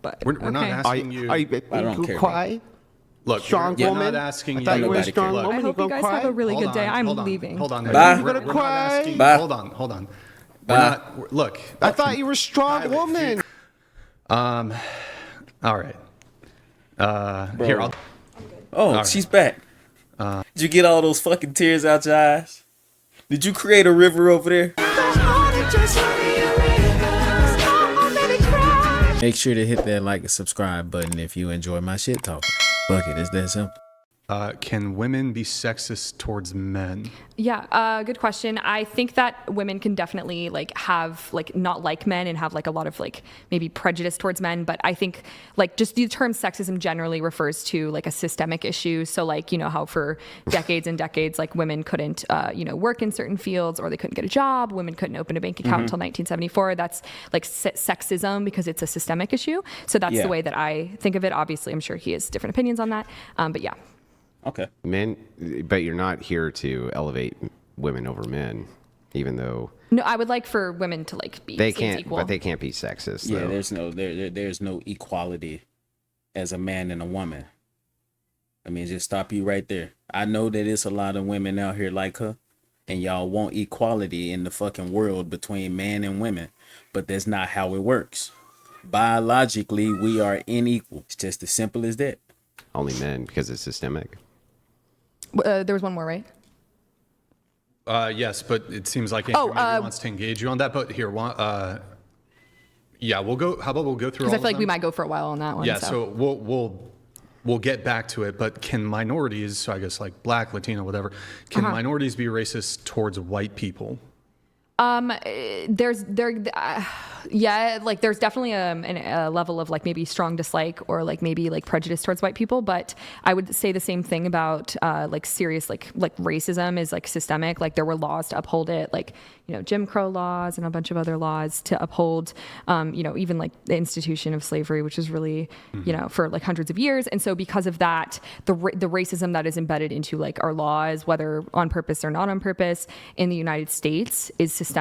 but We're not asking you. I don't care, quiet. Look, Strong we're woman. not asking I you. thought you were a Nobody strong cares. woman. I hope you guys have a really good day. I'm leaving. Hold on. Bye. We're not asking. Bye. Hold on. Bye. We're not. Look. I thought you were a strong woman. All right. Here, I'll. Oh, right. she's back. Did you get all those fucking tears out your eyes? Did you create a river over there? Make sure to hit that like and subscribe button if you enjoy my shit talking. Fuck it, it's that simple. Can women be sexist towards men? Yeah, good question. I think that women can definitely like have like not like men and have like a lot of like maybe prejudice towards men. But I think like just the term sexism generally refers to like a systemic issue. So like, you know, how for decades and decades, like women couldn't, work in certain fields or they couldn't get a job. Women couldn't open a bank account until 1974. That's like sexism because it's a systemic issue. So that's the way that I think of it. Obviously, I'm sure he has different opinions on that. But yeah. Okay. Men, but you're not here to elevate women over men, even though No, I would like for women to like be they can't, equal. but they can't be sexist. Yeah, Though. there's no equality as a man and a woman. I mean, just stop you right there. I know that it's a lot of women out here like her, and y'all want equality in the fucking world between men and women, but that's not how it works. Biologically, we are unequal. It's just as simple as that. Only men because it's systemic. There was one more, right? Yes, but it seems like Andrew maybe wants to engage you on that. But here, yeah, we'll go. How about we'll go through? Because All I feel like them? we might go for a while on that one. Yeah, so we'll get back to it. But can minorities, so I guess like Black, Latino, whatever, can minorities be racist towards white people? There's definitely a level of like maybe strong dislike or like maybe like prejudice towards white people, but I would say the same thing about like serious like racism is like systemic. Like there were laws to uphold it, like, you know, Jim Crow laws and a bunch of other laws to uphold, even like the institution of slavery, which is really, for like hundreds of years. And so because of that, the racism that is embedded into like our laws, whether on purpose or not on purpose, in the United States is systemic.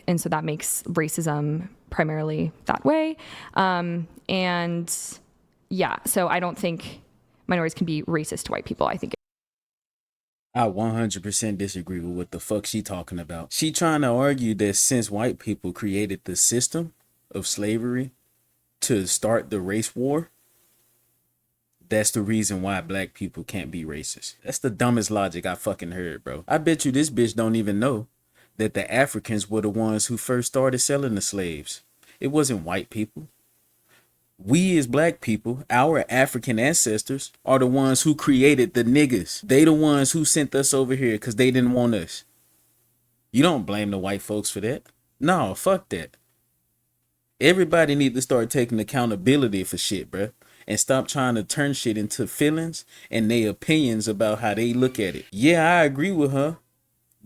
And so that makes racism primarily that way. So I don't think minorities can be racist to white people. I think I 100% disagree with what the fuck she talking about. She trying to argue that since white people created the system of slavery to start the race war, that's the reason why black people can't be racist. That's the dumbest logic I fucking heard, bro. I bet you this bitch don't even know that the Africans were the ones who first started selling the slaves. It wasn't white people. We as black people, our African ancestors, are the ones who created the niggas. They the ones who sent us over here because they didn't want us. You don't blame the white folks for that. No, fuck that. Everybody need to start taking accountability for shit, bruh. And stop trying to turn shit into feelings and their opinions about how they look at it. Yeah, I agree with her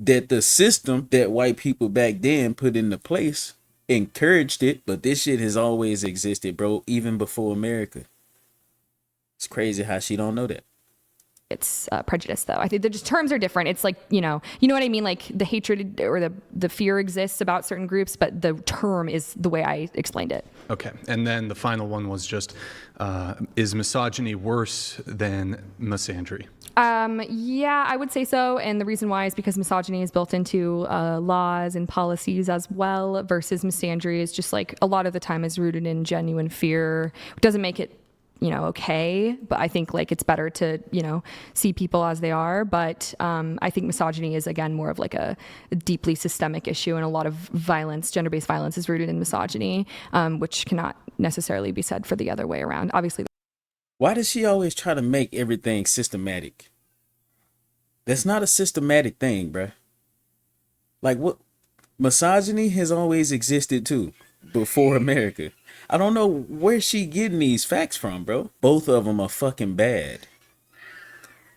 that the system that white people back then put into place encouraged it, but this shit has always existed, bro, even before America. It's crazy how she don't know that. it's prejudice, though. I think the just terms are different. It's like, you know what I mean? Like the hatred or the fear exists about certain groups, but the term is the way I explained it. Okay. And then the final one was just, is misogyny worse than misandry? Yeah, I would say so. And the reason why is because misogyny is built into laws and policies as well, versus misandry is just like a lot of the time is rooted in genuine fear. It doesn't make it, okay. But I think like it's better to, see people as they are. But I think misogyny is, again, more of like a deeply systemic issue. And a lot of violence, gender-based violence, is rooted in misogyny, which cannot necessarily be said for the other way around. Obviously. Why does she always try to make everything systematic? That's not a systematic thing, bruh. Like, what? Misogyny has always existed too, before America. I don't know where she getting these facts from, bro. Both of them are fucking bad.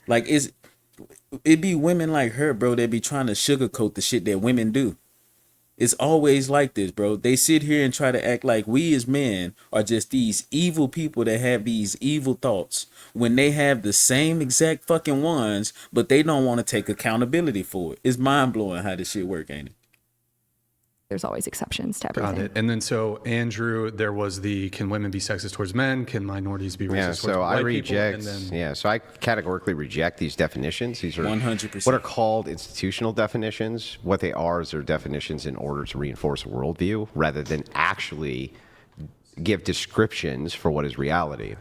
Like, it be women like her, bro, that be trying to sugarcoat the shit that women do. It's always like this, bro. They sit here and try to act like we as men are just these evil people that have these evil thoughts when they have the same exact fucking ones, but they don't want to take accountability for it. It's mind blowing how this shit work, ain't it? there's always exceptions to everything. Got it. And then so Andrew, there was the can women be sexist towards men? Can minorities be racist Yeah, towards so white I reject. people? And then, Yeah, so I categorically reject these definitions. These are 100%. what are called institutional definitions. What they are is they're definitions in order to reinforce a worldview rather than actually give descriptions for what is reality.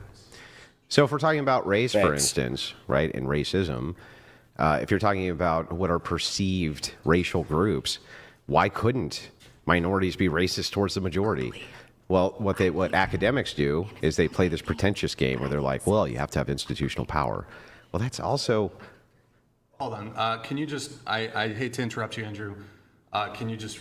So if we're talking about race, for Facts. instance, right, and racism, if you're talking about what are perceived racial groups, why couldn't minorities be racist towards the majority? Well, what academics do is they play this pretentious game where they're like, well, you have to have institutional power. Well, that's also... hold on. Can you just, I hate to interrupt you, Andrew. Can you just,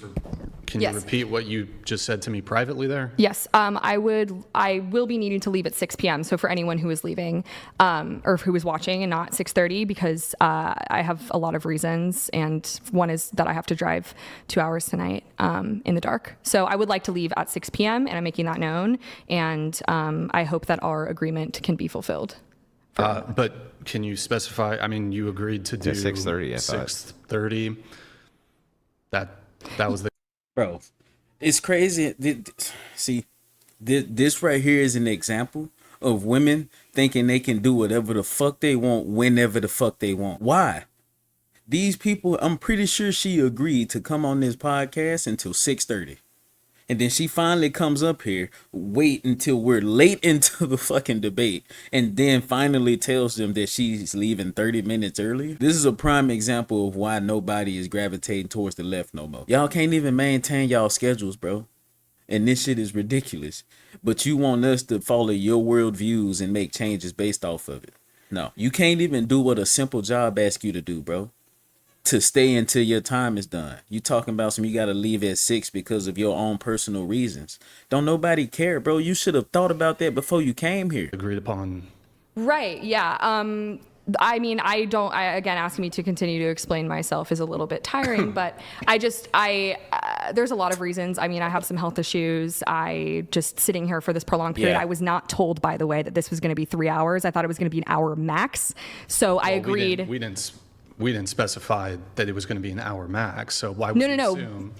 can Yes. you repeat what you just said to me privately there? Yes, I will be needing to leave at 6 p.m. So for anyone who is leaving, or who is watching and not 6:30, because I have a lot of reasons, and one is that I have to drive 2 hours tonight in the dark. So I would like to leave at 6 p.m. and I'm making that known, and I hope that our agreement can be fulfilled. But can you specify? I mean, you agreed to do 6:30, I thought. 6:30. That was the Bro, it's crazy. See, this right here is an example of women thinking they can do whatever the fuck they want whenever the fuck they want. Why? These people, I'm pretty sure she agreed to come on this podcast until 6:30. And then she finally comes up here, wait until we're late into the fucking debate, and then finally tells them that she's leaving 30 minutes earlier. This is a prime example of why nobody is gravitating towards the left no more. Y'all can't even maintain y'all schedules, bro. And this shit is ridiculous. But you want us to follow your worldviews and make changes based off of it. No, you can't even do what a simple job asks you to do, bro. To stay until your time is done. You talking about you gotta leave at 6 because of your own personal reasons. Don't nobody care, bro. You should have thought about that before you came here. agreed upon. Right. Yeah. I mean, again, asking me to continue to explain myself is a little bit tiring, but there's a lot of reasons. I mean, I have some health issues. I just sitting here for this prolonged period. Yeah. I was not told, by the way, that this was going to be 3 hours. I thought it was going to be an hour max. So I agreed. We didn't specify that it was going to be an hour max. So why would No. we assume?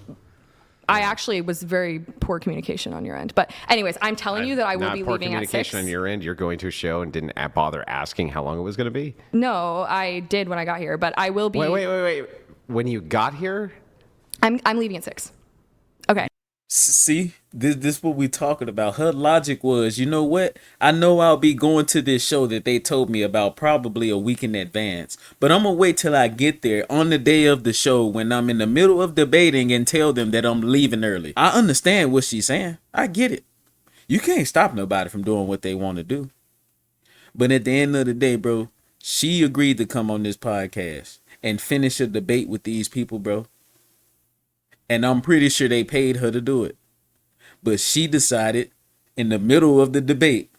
I actually was very poor communication on your end. But anyways, I'm telling you that I will Not be poor leaving at 6. communication on your end. You're going to a show and didn't bother asking how long it was going to be? No, I did when I got here, but I will be. Wait. When you got here? I'm leaving at 6. Okay. See, this what we talking about. Her logic was, you know what? I know I'll be going to this show that they told me about probably a week in advance, but I'm gonna wait till I get there on the day of the show when I'm in the middle of debating and tell them that I'm leaving early. I understand what she's saying. I get it. You can't stop nobody from doing what they want to do. But at the end of the day, bro, she agreed to come on this podcast and finish a debate with these people, bro. And I'm pretty sure they paid her to do it. But she decided in the middle of the debate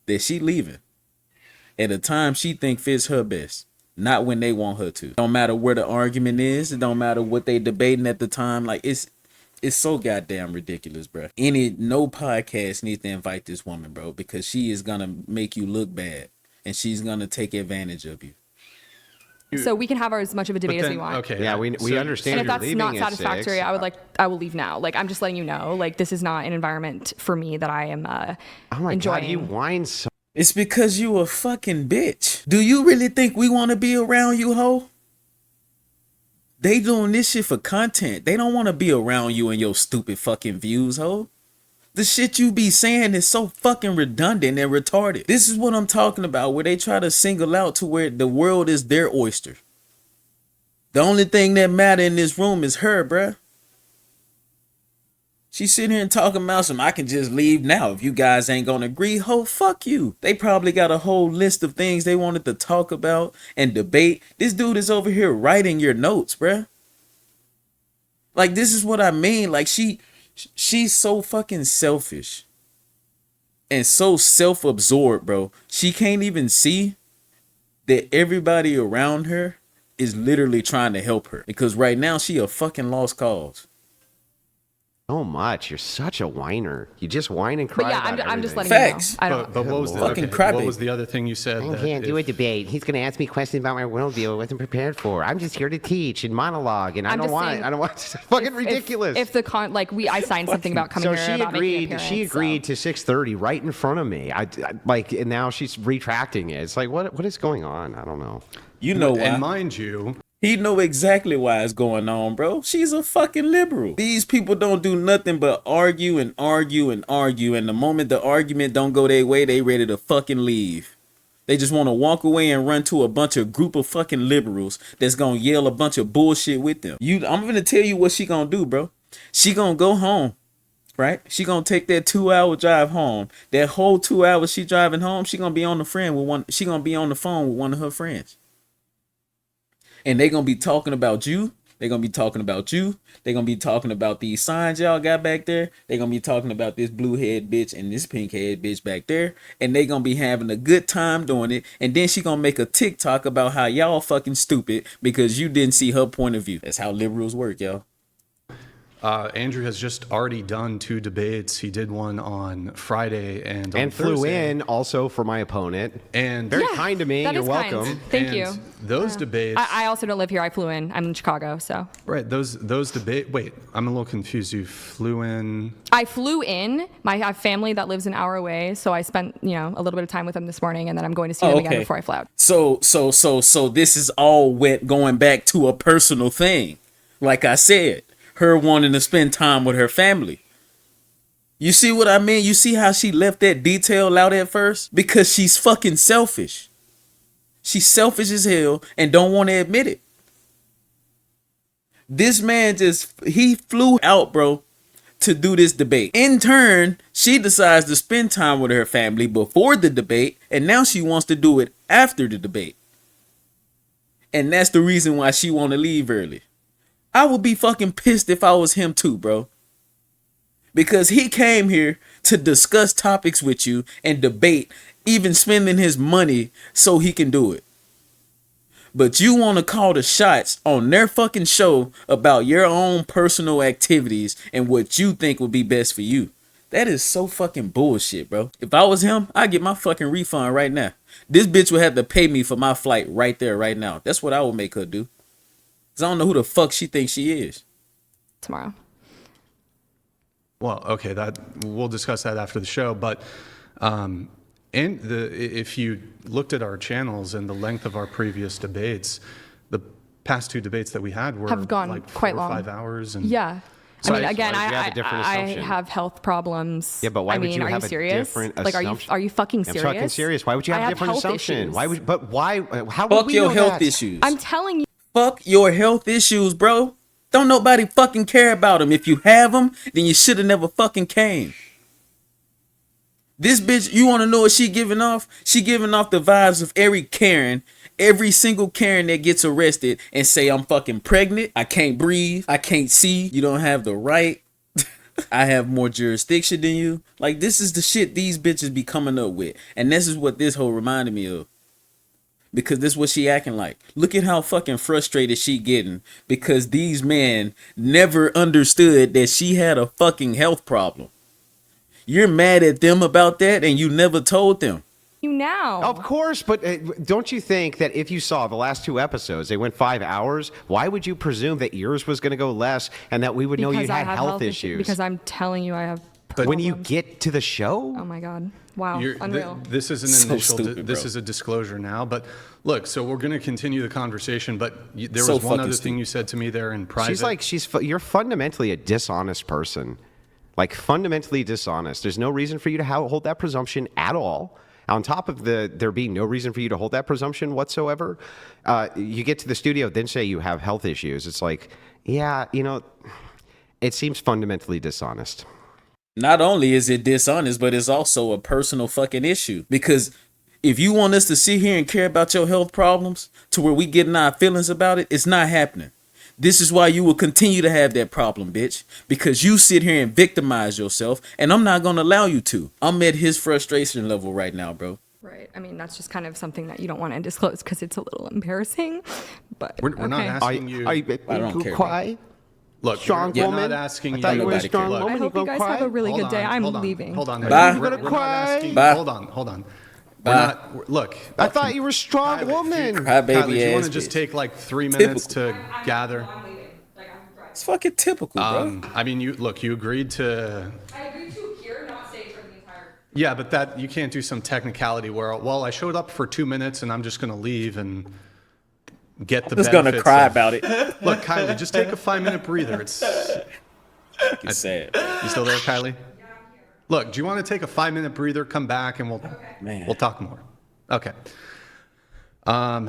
that she leaving at a time she think fits her best, not when they want her to. Don't matter where the argument is. It don't matter what they debating at the time. Like it's so goddamn ridiculous, bro. No podcast needs to invite this woman, bro, because she is gonna make you look bad and she's gonna take advantage of you. So we can have as much of a debate as we want. Okay. Yeah, we understand And if you're that's leaving not at satisfactory, 6. I will leave now. Like, I'm just letting you know, like, this is not an environment for me that I am Oh my enjoying. God, you whine so... It's because you a fucking bitch. Do you really think we want to be around you, ho? They doing this shit for content. They don't want to be around you and your stupid fucking views, ho. The shit you be saying is so fucking redundant and retarded. This is what I'm talking about, where they try to single out to where the world is their oyster. The only thing that matter in this room is her, bruh. She's sitting here and talking about some, I can just leave now if you guys ain't gonna agree. Ho, fuck you. They probably got a whole list of things they wanted to talk about and debate. This dude is over here writing your notes, bruh. Like, this is what I mean. Like, she's so fucking selfish and so self-absorbed, bro. She can't even see that everybody around her is literally trying to help her, because right now she a fucking lost cause. So much. You're such a whiner. You just whine and cry. But yeah, about I'm just everything. letting Facts. you know. I don't. But what was the Fucking okay, crybaby. what was the other thing you said? I that can't do a if- debate. He's going to ask me questions about my worldview I wasn't prepared for. I'm just here to teach and monologue, and I I'm don't just want. saying, I don't want. It's fucking ridiculous. If the I signed something about coming so here she about making an agreed. She appearance, agreed so. to 6:30 right in front of me. I like, and now she's retracting it. It's like, what is going on? I don't know. You know why? And mind you, He know exactly why it's going on, bro. She's a fucking liberal. These people don't do nothing but argue and argue and argue. And the moment the argument don't go their way, they ready to fucking leave. They just want to walk away and run to a bunch of group of fucking liberals that's gonna yell a bunch of bullshit with them. I'm gonna tell you what she gonna do, bro. She gonna go home, right? She gonna take that 2-hour drive home. That whole 2 hours she driving home, she gonna be on the phone with one of her friends. And they gonna be talking about you. They're gonna be talking about you. They're gonna be talking about these signs y'all got back there. They're gonna be talking about this blue head bitch and this pink head bitch back there. And they gonna be having a good time doing it. And then she gonna make a TikTok about how y'all fucking stupid because you didn't see her point of view. That's how liberals work, y'all. Andrew has just already done 2 debates. He did one on Friday and on Flew Thursday. in also for my opponent. And Very kind to me. That You're is kind. welcome. Thank and you. Those debates. I also don't live here. I flew in. I'm in Chicago, so. Right. Those debate. Wait, I'm a little confused. You flew in. I flew in. I have family that lives an hour away, so I spent a little bit of time with them this morning, and then I'm going to see them again before I fly out. So this is all going back to a personal thing. Like I said, her wanting to spend time with her family. You see what I mean? You see how she left that detail out at first? Because she's fucking selfish. She's selfish as hell and don't want to admit it. This man he flew out, bro, to do this debate. In turn, she decides to spend time with her family before the debate, and now she wants to do it after the debate. And that's the reason why she want to leave early. I would be fucking pissed if I was him too, bro. Because he came here to discuss topics with you and debate, even spending his money so he can do it. But you want to call the shots on their fucking show about your own personal activities and what you think would be best for you. That is so fucking bullshit, bro. If I was him, I'd get my fucking refund right now. This bitch would have to pay me for my flight right there, right now. That's what I would make her do. Because I don't know who the fuck she thinks she is. Tomorrow. Well, okay, we'll discuss that after the show. But if you looked at our channels and the length of our previous debates, the past 2 debates that we had were Have gone like quite 4 or long. 5 hours. And Yeah. So I mean, again, why would you have a different I assumption? have health problems. Yeah, but why I would mean, you are have you a serious? different Like, assumption? are you fucking serious? I'm fucking serious. Why would you have I a different health assumption? issues. Why would? But why? How would Fuck we your know health that? issues. I'm telling you. Fuck your health issues, bro. Don't nobody fucking care about them. If you have them, then you should have never fucking came. This bitch, you want to know what she giving off? She giving off the vibes of every single Karen that gets arrested and say, I'm fucking pregnant, I can't breathe, I can't see, you don't have the right, I have more jurisdiction than you. Like, this is the shit these bitches be coming up with. And this is what this whole reminded me of. Because this is what she acting like. Look at how fucking frustrated she getting. Because these men never understood that she had a fucking health problem. You're mad at them about that and you never told them. You now. Of course, but don't you think that if you saw the last 2 episodes, they went 5 hours, why would you presume that yours was going to go less and that we would know you Because I had have health issues? Because I'm telling you, I have But problems. when you get to the show, Oh my God. Wow. Unreal. This is an So initial. stupid, this bro. is a disclosure now. But look, so we're going to continue the conversation. But there So was one fucking other thing stupid. you said to me there in private. you're fundamentally a dishonest person. Like, fundamentally dishonest. There's no reason for you to hold that presumption at all. On top of there being no reason for you to hold that presumption whatsoever, you get to the studio, then say you have health issues. It's like, yeah, it seems fundamentally dishonest. Not only is it dishonest, but it's also a personal fucking issue. Because if you want us to sit here and care about your health problems to where we getting our feelings about it, it's not happening. This is why you will continue to have that problem, bitch. Because you sit here and victimize yourself, and I'm not going to allow you to. I'm at his frustration level right now, bro. Right. I mean, that's just kind of something that you don't want to disclose because it's a little embarrassing. But we're not okay. asking you. I don't care, Why? Look, Strong we're woman. not asking I thought you were a Nobody strong cares. woman. I hope you guys have a really good day. I'm leaving. Hold on. Bye. We're gonna not cry? asking. Bye. Hold on. We're Bye. not. Look. I thought you were a strong Kylie, woman. Cry baby Kylie, do you want ass to just bitch. take like 3 minutes to gather? It's fucking typical, bro. I mean, you agreed to. I agreed to hear, not stay for the entire. Yeah, but that you can't do some technicality where, well, I showed up for 2 minutes and I'm just going to leave and get the I'm just gonna benefits cry of- about it. Look, Kylie, just take a 5-minute breather. It's It's sad. you still there, Kylie? Look, do you want to take a 5-minute breather? Come back and Man. we'll talk more. Okay. All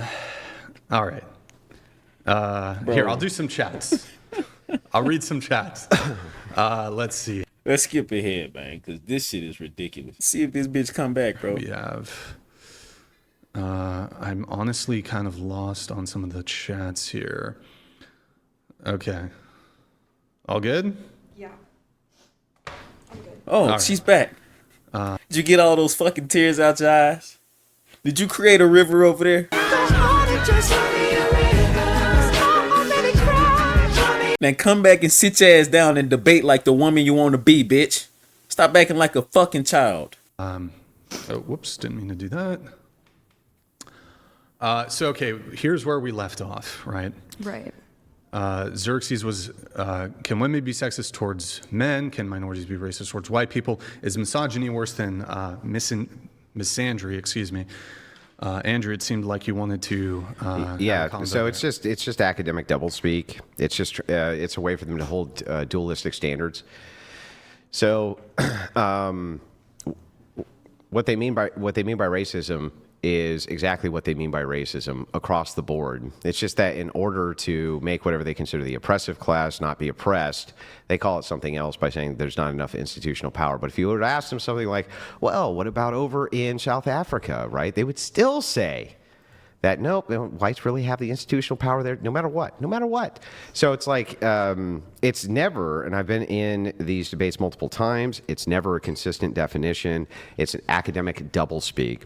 right. Here, I'll do some chats. I'll read some chats. Let's see. Let's skip ahead, man, because this shit is ridiculous. See if this bitch come back, bro. We have. I'm honestly kind of lost on some of the chats here. Okay. All good? Yeah. Oh, right. she's back. Did you get all those fucking tears out your eyes? Did you create a river over there? Now come back and sit your ass down and debate like the woman you want to be, bitch. Stop acting like a fucking child. Oh, whoops, didn't mean to do that. Okay, here's where we left off, right? Right. Xerxes was, can women be sexist towards men? Can minorities be racist towards white people? Is misogyny worse than misandry? Excuse me. Andrew, it seemed like you wanted to. Have a Yeah, comment so there. it's just academic doublespeak. It's just it's a way for them to hold dualistic standards. So, what they mean by racism is exactly what they mean by racism across the board. It's just that in order to make whatever they consider the oppressive class not be oppressed, they call it something else by saying there's not enough institutional power. But if you were to ask them something like, well, what about over in South Africa, right? They would still say that, nope, whites really have the institutional power there no matter what. So it's like, it's never, and I've been in these debates multiple times, it's never a consistent definition. It's an academic doublespeak.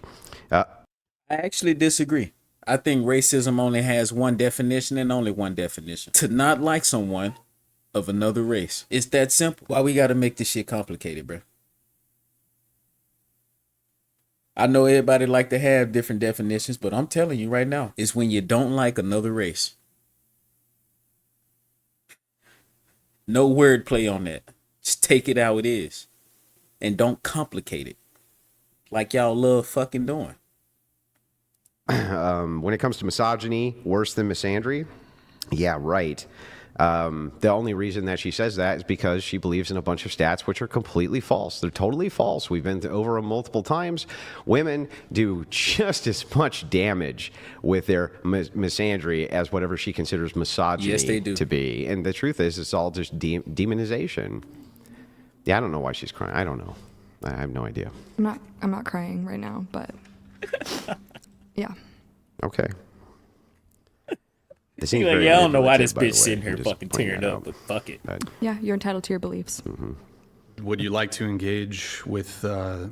I actually disagree. I think racism only has one definition and only one definition. To not like someone of another race. It's that simple. Why we gotta make this shit complicated, bro? I know everybody like to have different definitions, but I'm telling you right now, it's when you don't like another race. No wordplay on that. Just take it how it is. And don't complicate it. Like y'all love fucking doing. When it comes to misogyny, worse than misandry, yeah, right. The only reason that she says that is because she believes in a bunch of stats which are completely false. They're totally false. We've been over them multiple times. Women do just as much damage with their misandry as whatever she considers misogyny Yes, they do. to be. And the truth is, it's all just demonization. Yeah, I don't know why she's crying. I don't know. I have no idea. I'm not crying right now, but yeah. Okay. It Like, seems yeah, very I don't know why manipulative, this by the bitch way. sitting here I'm just fucking pointing tearing that up, out. but fuck it. But Yeah, you're entitled to your beliefs. Would you like to engage with the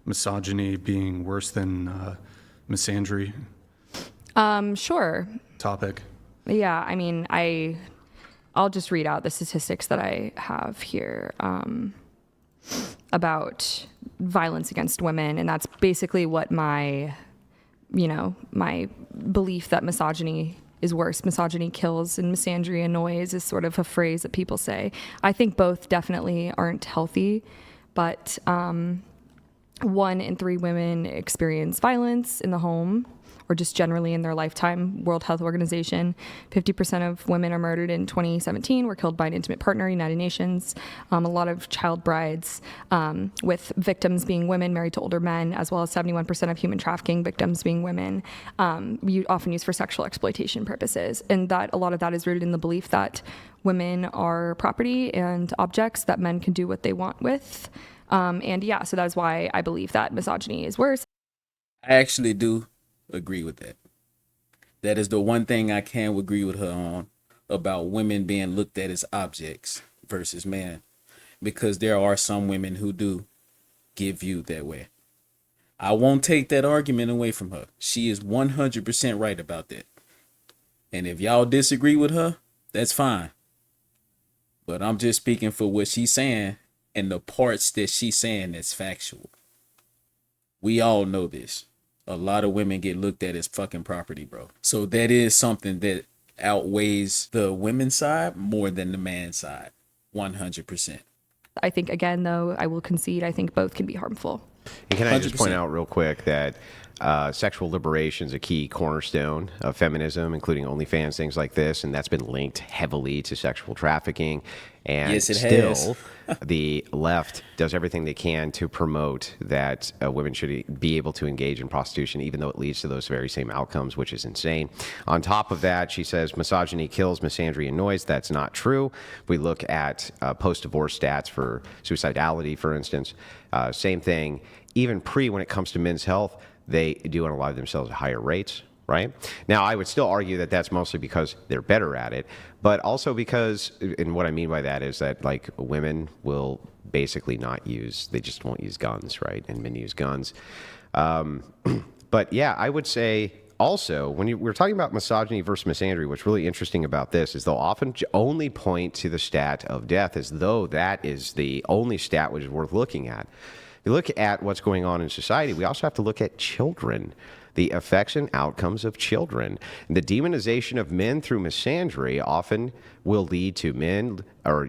misogyny being worse than misandry Sure. topic? Yeah, I mean, I'll just read out the statistics that I have here about violence against women, and that's basically what my belief that misogyny is worse. Misogyny kills and misandry annoys is sort of a phrase that people say. I think both definitely aren't healthy, but 1 in 3 women experience violence in the home or just generally in their lifetime. World Health Organization, 50% of women are murdered in 2017 were killed by an intimate partner, United Nations. A lot of child brides, with victims being women married to older men, as well as 71% of human trafficking victims being women, often used for sexual exploitation purposes. And that a lot of that is rooted in the belief that women are property and objects that men can do what they want with. So that is why I believe that misogyny is worse. I actually do agree with that. That is the one thing I can agree with her on about women being looked at as objects versus men, because there are some women who do get viewed that way. I won't take that argument away from her. She is 100% right about that. And if y'all disagree with her, That's fine. But I'm just speaking for what she's saying and the parts that she's saying that's factual. We all know this. A lot of women get looked at as fucking property, bro. So that is something that outweighs the women's side more than the man's side. 100%. I think, again, though, I will concede, I think both can be harmful. And can I just 100%. point out real quick that sexual liberation is a key cornerstone of feminism, including OnlyFans, things like this, and that's been linked heavily to sexual trafficking. And Yes, it still, has. the left does everything they can to promote that women should be able to engage in prostitution, even though it leads to those very same outcomes, which is insane. On top of that, she says misogyny kills, misandry annoys. That's not true. If we look at post-divorce stats for suicidality, for instance, same thing. Even when it comes to men's health, they do unalive themselves at higher rates, right? Now, I would still argue that that's mostly because they're better at it, but also because, and what I mean by that is that, like, women will basically they just won't use guns, right? And men use guns. But yeah, I would say also, when we're talking about misogyny versus misandry, what's really interesting about this is they'll often only point to the stat of death as though that is the only stat which is worth looking at. If you look at what's going on in society, we also have to look at children, the effects and outcomes of children. The demonization of men through misandry often will lead to men or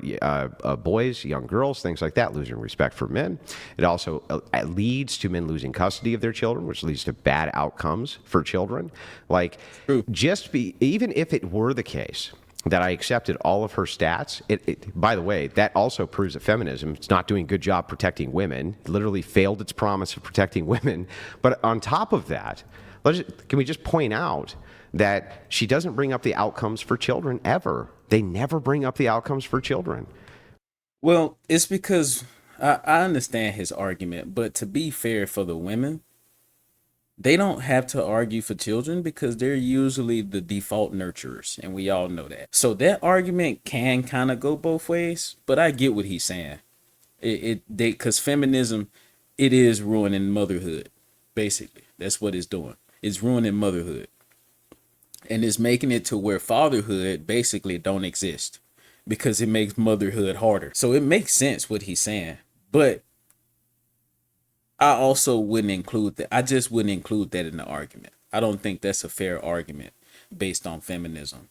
boys, young girls, things like that, losing respect for men. It also leads to men losing custody of their children, which leads to bad outcomes for children. Like, even if it were the case that I accepted all of her stats, by the way, that also proves that feminism is not doing a good job protecting women. It literally failed its promise of protecting women. But on top of that, can we just point out that she doesn't bring up the outcomes for children ever? They never bring up the outcomes for children. Well, it's because I understand his argument, but to be fair for the women, they don't have to argue for children because they're usually the default nurturers, and we all know that. So that argument can kind of go both ways, but I get what he's saying. Because feminism, it is ruining motherhood, basically. That's what it's doing. It's ruining motherhood. And it's making it to where fatherhood basically don't exist because it makes motherhood harder. So it makes sense what he's saying, but I also wouldn't include that. I just wouldn't include that in the argument. I don't think that's a fair argument based on feminism.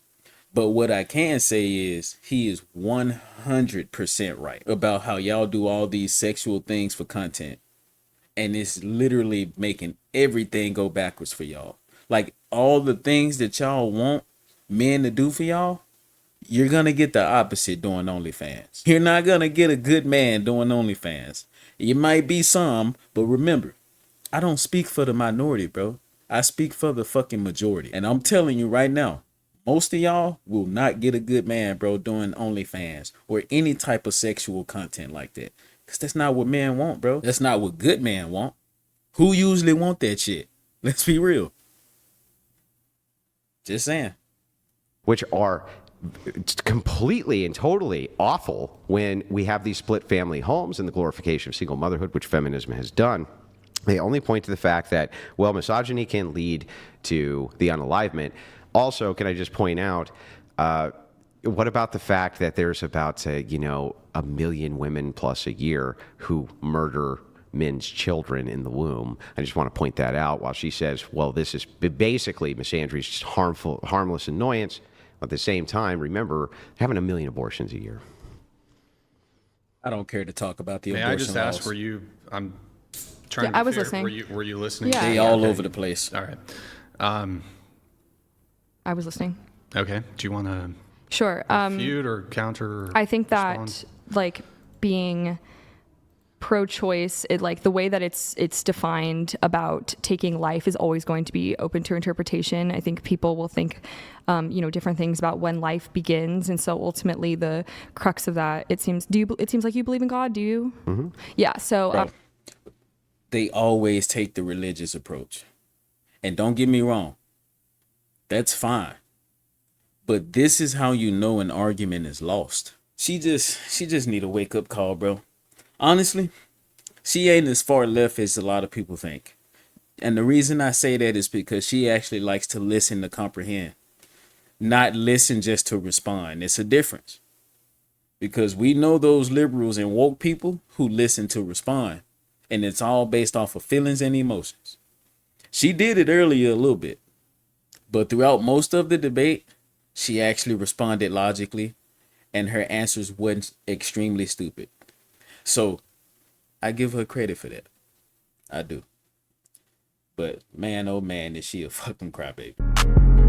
But what I can say is he is 100% right about how y'all do all these sexual things for content. And it's literally making everything go backwards for y'all. Like, all the things that y'all want men to do for y'all, you're going to get the opposite doing OnlyFans. You're not going to get a good man doing OnlyFans. You might be some, but remember, I don't speak for the minority, bro. I speak for the fucking majority. And I'm telling you right now, most of y'all will not get a good man, bro, doing OnlyFans or any type of sexual content like that. Because that's not what men want, bro. That's not what good men want. Who usually want that shit? Let's be real. Just saying. Which are completely and totally awful when we have these split family homes and the glorification of single motherhood, which feminism has done. They only point to the fact that, well, misogyny can lead to the unalivement. Also, can I just point out, what about the fact that there's about, a million women plus a year who murder men's children in the womb? I just want to point that out while she says, well, this is basically misandry is just harmless annoyance. At the same time, remember, having a million abortions a year. I don't care to talk about the May abortion I just laws. ask, I'm trying to be I was fair. listening. Were you listening? Yeah. They all over the place. All right. I was listening. Okay. Do you want to Sure. feud or counter? Or I think respond? that, like, being pro-choice, the way that it's defined about taking life is always going to be open to interpretation. I think people will think, different things about when life begins, and so ultimately the crux of that, it seems like you believe in God. Do you? Mm-hmm. Yeah. So They always take the religious approach, and don't get me wrong, that's fine. But this is how you know an argument is lost. She just need a wake up call, bro. Honestly, she ain't as far left as a lot of people think. And the reason I say that is because she actually likes to listen to comprehend. not listen just to respond. It's a difference. Because we know those liberals and woke people who listen to respond. And it's all based off of feelings and emotions. She did it earlier a little bit. But throughout most of the debate, she actually responded logically. And her answers weren't extremely stupid. So I give her credit for that. I do. But man, oh man, is she a fucking crybaby.